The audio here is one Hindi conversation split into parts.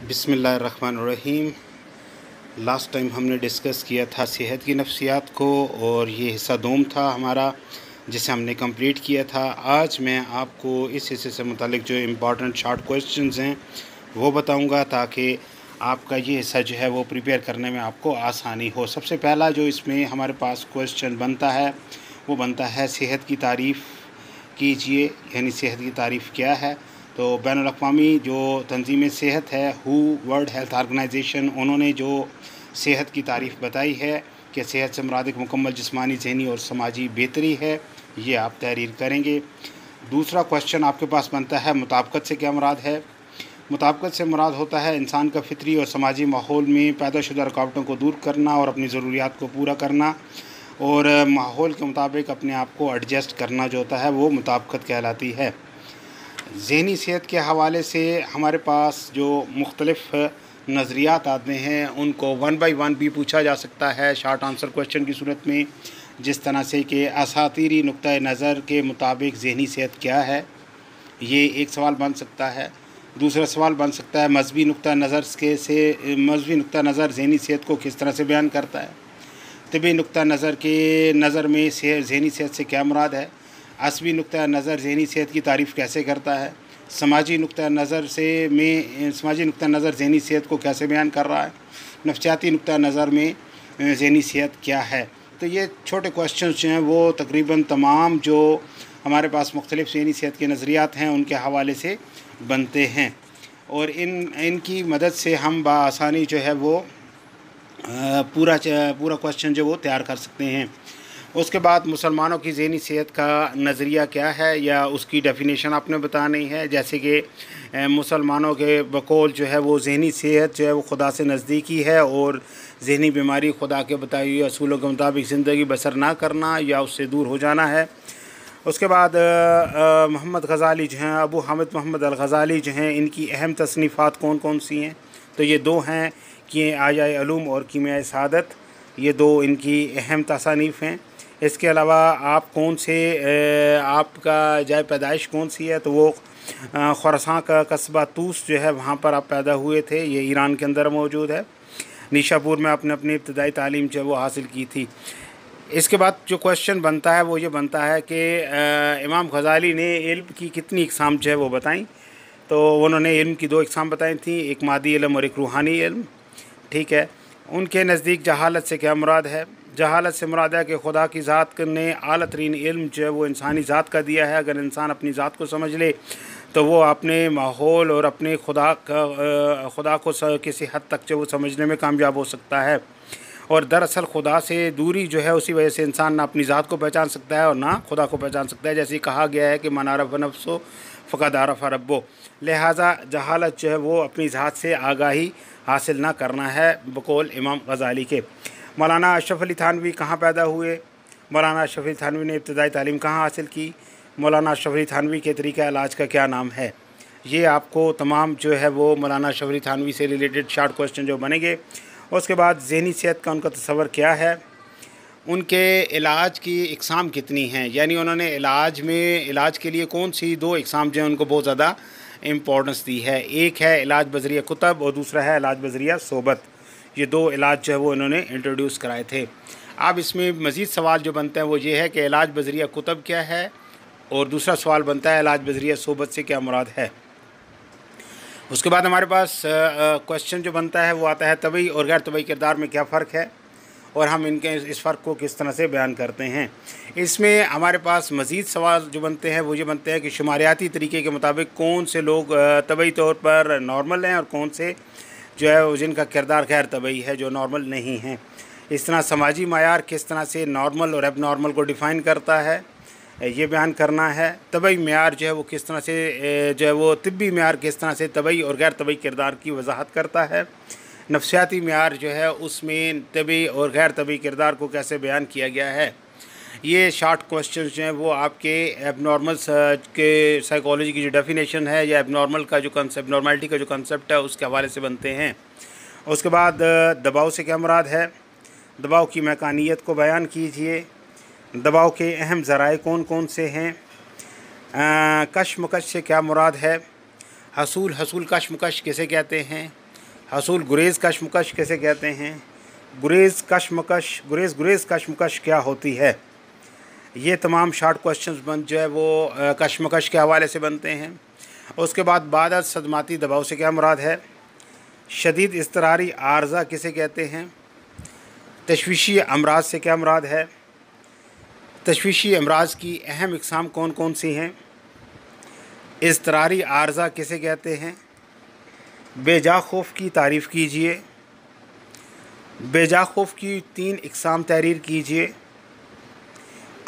बिस्मिल्लाहिर्रहमानिर्रहीम। लास्ट टाइम हमने डिस्कस किया था सेहत की नफ्सियात को और ये हिस्सा दोम था हमारा, जिसे हमने कंप्लीट किया था। आज मैं आपको इस हिस्से से मुतालिक जो इम्पॉर्टेंट शॉर्ट क्वेश्चंस हैं वो बताऊंगा, ताकि आपका ये हिस्सा जो है वो प्रिपेयर करने में आपको आसानी हो। सबसे पहला जो इसमें हमारे पास क्वेश्चन बनता है वो बनता है सेहत की तारीफ़ कीजिए, यानी सेहत की तारीफ़ क्या है। तो बैनुल अक़वामी जो तंजीम सेहत है, हू वर्ल्ड हेल्थ ऑर्गेनाइजेशन, उन्होंने जो सेहत की तारीफ़ बताई है कि सेहत से मुराद एक मुकम्मल जिस्मानी, ज़हनी और समाजी बेहतरी है। ये आप तहरीर करेंगे। दूसरा क्वेश्चन आपके पास बनता है मुताबिकत से क्या मुराद है। मुताबिकत से मुराद होता है इंसान का फ़ितरी और समाजी माहौल में पैदाशुदा रुकावटों को दूर करना और अपनी ज़रूरियात को पूरा करना, और माहौल के मुताबिक अपने आप को एडजस्ट करना जो होता है वो मुताबिकत कहलाती है। ज़हनी सेहत के हवाले से हमारे पास जो मुख्तलिफ़ नज़रियात आते हैं उनको वन बाई वन भी पूछा जा सकता है शॉर्ट आंसर क्वेश्चन की सूरत में, जिस तरह से कि असातीरी नुक्ता नज़र के मुताबिक ज़हनी सेहत क्या है, ये एक सवाल बन सकता है। दूसरा सवाल बन सकता है मजहबी नुक्ता नज़र मजहबी नुक्ता नज़र ज़हनी सेहत को किस तरह से बयान करता है। तिबी नुक्ता नज़र के नज़र में ज़हनी सेहत से क्या मुराद है। असबी नुक्ता नज़र ज़हनी सेहत की तारीफ़ कैसे करता है। समाजी नुक्ता नज़र ज़हनी सेहत को कैसे बयान कर रहा है। नफ्सियाती नुक्ता नज़र में ज़हनी सेहत क्या है। तो ये छोटे क्वेश्चन जो हैं वो तकरीबन तमाम जो हमारे पास मुख्तलिफ़ ज़हनी सेहत के नज़रियात हैं उनके हवाले से बनते हैं, और इनकी मदद से हम बआसानी जो है वो पूरा क्वेश्चन जो वो तैयार कर सकते हैं। उसके बाद मुसलमानों की ज़हनी सेहत का नज़रिया क्या है या उसकी डेफिनेशन आपने बतानी है। जैसे कि मुसलमानों के बकौल जो है वो ज़हनी सेहत जो है वो खुदा से नज़दीकी है, और ज़हनी बीमारी खुदा के बताए हुए असूलों के मुताबिक ज़िंदगी बसर ना करना या उससे दूर हो जाना है। उसके बाद मोहम्मद ग़ज़ाली जो हैं, अबू हामिद मोहम्मद अल ग़ज़ाली जो हैं, इनकी अहम तसनीफ़ात कौन कौन सी हैं। तो ये दो हैं कि आयाए उलूम और कीमियाए सआदत, ये दो इनकी अहम तसानीफ़ हैं। इसके अलावा आप कौन से आपका जाए पैदाइश कौन सी है, तो वो खुरासान का कस्बा तूस जो है वहाँ पर आप पैदा हुए थे, ये ईरान के अंदर मौजूद है। निशापुर में आपने अपनी इब्तदाई तालीम जो है वो हासिल की थी। इसके बाद जो क्वेश्चन बनता है वो ये बनता है कि इमाम ग़ज़ाली ने इल्म की कितनी इक़साम जो है वो बताई। तो उन्होंने इल्म की दो इक़साम बताई थी, एक मादी इल्म और एक रूहानी इल्म। ठीक है। उनके नज़दीक जहालत से क्या मुराद है। जहालत से मुराद है कि खुदा की ज़ात ने आला तरीन इल्म जो है वो इंसानी ज़ात का दिया है। अगर इंसान अपनी ज़ात को समझ ले तो वो अपने माहौल और अपने खुदा को किसी हद तक जो वो समझने में कामयाब हो सकता है। और दरअसल खुदा से दूरी जो है उसी वजह से इंसान ना अपनी ज़ात को पहचान सकता है और ना खुदा को पहचान सकता है। जैसे कहा गया है कि मन अरफ़ नफ्सो फ़क़द अरफ़ रब्बो। लिहाजा जहालत जो है वो अपनी ज़ात से आगाही हासिल ना करना है, बकौल इमाम ग़ज़ाली के। मौलाना अशरफ अली थानवी कहाँ पैदा हुए। मौलाना अशरफ अली थानवी ने इब्तदाई तालीम कहाँ हासिल की। मौलाना अशरफ अली थानवी के तरीक़ा इलाज का क्या नाम है। ये आपको तमाम जो है वो मौलाना अशरफ अली थानवी से रिलेटेड शॉर्ट क्वेश्चन जो बनेंगे। उसके बाद ज़हनी सेहत का उनका तस्वर क्या है, उनके इलाज की इक़साम कितनी हैं, यानी उन्होंने इलाज के लिए कौन सी दो इक़साम जो हैं उनको बहुत ज़्यादा इम्पोर्टेंस दी है। एक है इलाज बज़रिया कुतब और दूसरा है इलाज बज़रिया सोबत। ये दो इलाज जो है वो इन्होंने इंट्रोड्यूस कराए थे। अब इसमें मज़ीद सवाल जो बनते हैं वो ये है कि इलाज बज़रिया कुतब क्या है, और दूसरा सवाल बनता है इलाज बज़रिया सोबत से क्या मुराद है। उसके बाद हमारे पास क्वेश्चन जो बनता है वो आता है तबई और गैर तबई किरदार में क्या फ़र्क है, और हम इनके इस फ़र्क को किस तरह से बयान करते हैं। इसमें हमारे पास मज़ीद सवाल जो बनते हैं वो ये बनते हैं कि शुमारियाती तरीके के मुताबिक कौन से लोग तबई तौर पर नॉर्मल हैं और कौन से जो है जिनका किरदार गैर तबई है, जो नॉर्मल नहीं हैं। इस तरह समाजी मायार किस तरह से नॉर्मल और एब नॉर्मल को डिफ़ाइन करता है, ये बयान करना है। तबई मेयार जो है वो किस तरह से जो है वो तिब्बी मेयार किस तरह से तबई और गैर तबई किरदार की वजाहत करता है। नफ्सियाती मेयार जो है उसमें तबई और गैर तबई किरदार को कैसे बयान किया गया है। ये शॉर्ट क्वेश्चन जो हैं वो आपके एबनॉर्मल के साइकोलॉजी की जो डेफिनेशन है या एबनॉर्मल का जो कंसेप्ट, नॉर्मलिटी का जो कंसेप्ट है उसके हवाले से बनते हैं। उसके बाद दबाव से क्या मुराद है, दबाव की मैकानियत को बयान कीजिए। दबाव के अहम ज़राए कौन कौन से हैं। कशमकश से क्या मुराद है। हसूल कशमकश किसे कहते हैं। हसूल गुरेज़ कशमकश किसे कहते हैं? गुरेज़ कशमकश क्या होती है? ये तमाम शॉर्ट क्वेश्चंस जो है वो कशमकश के हवाले से बनते हैं। उसके बाद बादल सदमाती दबाव से क्या मुराद है? शदीद इज़्तिरारी आर्ज़ा किसे कहते हैं? तशवीशी अमराज से क्या मुराद है? तशवीशी अमराज की अहम इक़साम कौन कौन सी हैं? इज़्तिरारी आर्ज़ा किसे कहते हैं? बेजा खौफ की तारीफ़ कीजिए। बेजा खौफ की 3 इक़साम तहरीर कीजिए।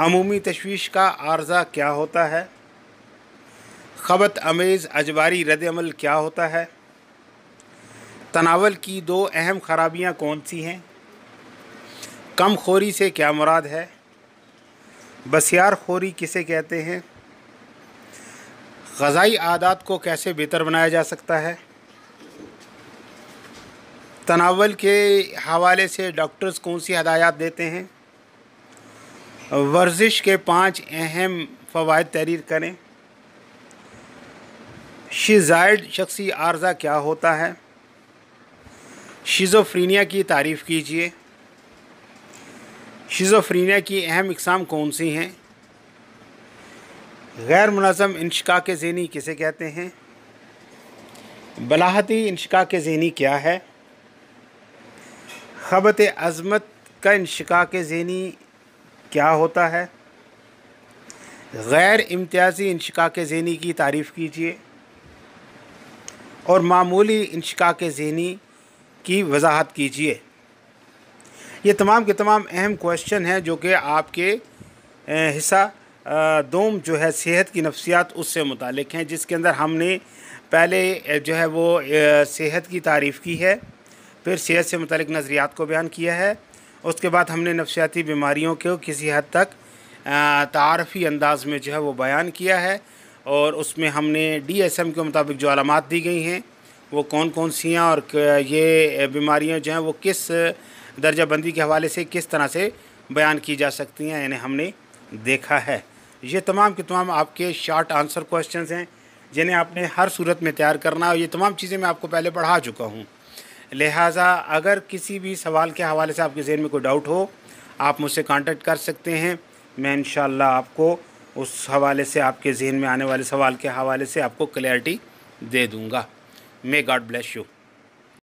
अमूमी तशवीश का आर्ज़ा क्या होता है? ख़बत अमेज़ अजबारी रद्द-ए-अमल क्या होता है? तनावल की 2 अहम ख़राबियाँ कौन सी हैं? कम खोरी से क्या मुराद है? बसियार खोरी किसे कहते हैं? ग़ज़ाई आदात को कैसे बेहतर बनाया जा सकता है? तनावल के हवाले से डॉक्टर्स कौन सी हदायत देते हैं? वर्जिश के 5 अहम फ़वाइद तहरीर करें। शिज़ाइड शख्सी आर्ज़ा क्या होता है? शिज़ोफ्रीनिया की तारीफ़ कीजिए। शिज़ोफ्रीनिया की अहम इक़साम कौन सी हैं? गैर मुनज़्ज़म इंशिकाक ज़हनी किसे कहते हैं? बलाहती इंशिकाक ज़हनी क्या है? ख़बत अज़मत का इंशिकाक ज़हनी क्या होता है? गैर इम्तियाज़ी इंशिकाक ज़हनी की तारीफ़ कीजिए और मामूली इंशिकाक ज़हनी की वजाहत कीजिए। ये तमाम के तमाम अहम क्वेश्चन हैं जो कि आपके हिस्सा दोम जो है सेहत की नफ्सियात उससे मुतालिक हैं, जिसके अंदर हमने पहले जो है वो सेहत की तारीफ़ की है, फिर सेहत से मुतालिक नज़रियात को बयान किया है। उसके बाद हमने नफ्सियाती बीमारियों को किसी हद तक तारफ़ी अंदाज़ में जो है वो बयान किया है और उसमें हमने DSM के मुताबिक जो अलामात दी गई हैं वो कौन कौन सी हैं और ये बीमारियां जो हैं वो किस दर्जा बंदी के हवाले से किस तरह से बयान की जा सकती हैं, यानी हमने देखा है। ये तमाम के तमाम आपके शॉर्ट आंसर क्वेश्चंस हैं जिन्हें आपने हर सूरत में तैयार करना और ये तमाम चीज़ें मैं आपको पहले पढ़ा चुका हूँ। लिहाजा अगर किसी भी सवाल के हवाले से आपके ज़हन में कोई डाउट हो आप मुझसे कांटेक्ट कर सकते हैं। मैं इंशाअल्लाह आपको उस हवाले से आपके ज़हन में आने वाले सवाल के हवाले से आपको क्लैरिटी दे दूँगा। May God bless you.